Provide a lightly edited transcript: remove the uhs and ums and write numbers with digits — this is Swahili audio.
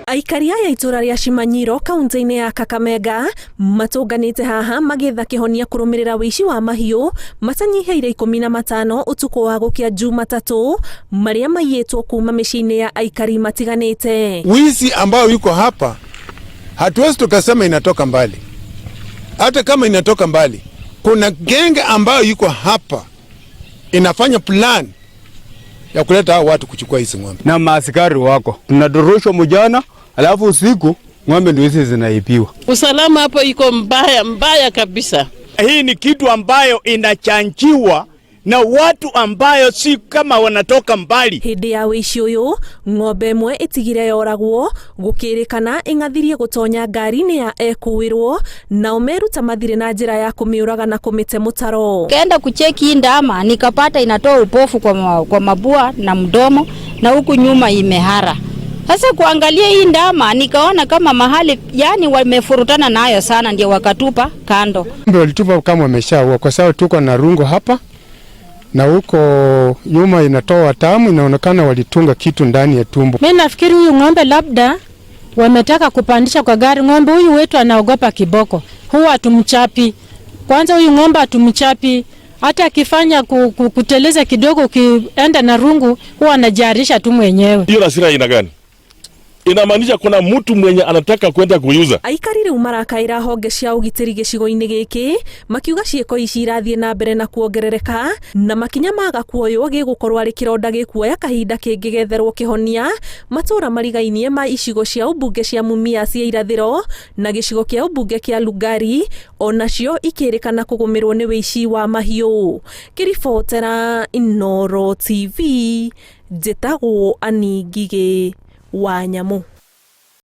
Aikari aya itura ria Shimanyiro kaunti-ini ya Kakamega matunganite haha magitha kihonia kurumirira wici wa mahiũ matanyiheire 15 utuko wa gukia Jumatatu maria maiyetwo kuma micini ya aikari matiganite. Wizi ambao yuko hapa hatuwezi tukasema inatoka mbali. Hata kama inatoka mbali, kuna genge ambayo yuko hapa inafanya plan ya kuleta hao watu kuchukua hizi ng'ombe. Na maaskari wako tunadoroshwa mjana, alafu usiku ng'ombe ndio hizi zinaibiwa. Usalama hapo iko mbaya kabisa. Hii ni kitu ambayo inachanjiwa na watu ambayo si kama wanatoka mbali. Hindi ya wici uyu ng'ombe mwe itigire yoragwo gukirikana ingathirie gutonya ngari-ini ya ekuwirwo na umeruta mathire na njira ya kumiuraga na kumite mutaro. Kaenda kucheki ndama nikapata inatoa upofu kwa mabua na mdomo na huku nyuma imehara. Sasa kuangalia hii ndama nikaona kama mahali yani wamefurutana nayo sana, ndio wakatupa kando. Ndio walitupa kama wameshaua, kwa sababu tuko na rungo hapa na huko nyuma inatoa tamu, inaonekana walitunga kitu ndani ya tumbo. Mimi nafikiri huyu ng'ombe labda wametaka kupandisha kwa gari. Ng'ombe huyu wetu anaogopa kiboko, huwa atumchapi. Kwanza huyu ng'ombe atumchapi, hata akifanya kuteleza kidogo kienda na rungu huwa anajarisha tu mwenyewe. Hiyo hasira ina gani? Inamaanisha kuna mtu mwenye anataka kwenda kuyuza. Aikari riu marakaira honge cia ugitiri gicigo-ini giki makiuga cieko ici irathie na mbere na kuongerereka na makinya maga kuoywo gigukorwo ari kironda gikuoya kahinda kingi getherwo kihonia matura marigainie ma icigo cia ubunge cia Mumias cia irathiro na gicigo kia ubunge kia Lugari onacio ikirikana kugumirwo ni wici wa mahiũ. Kiribotera Inooro TV, njĩtagwo Aningige wa Nyamu.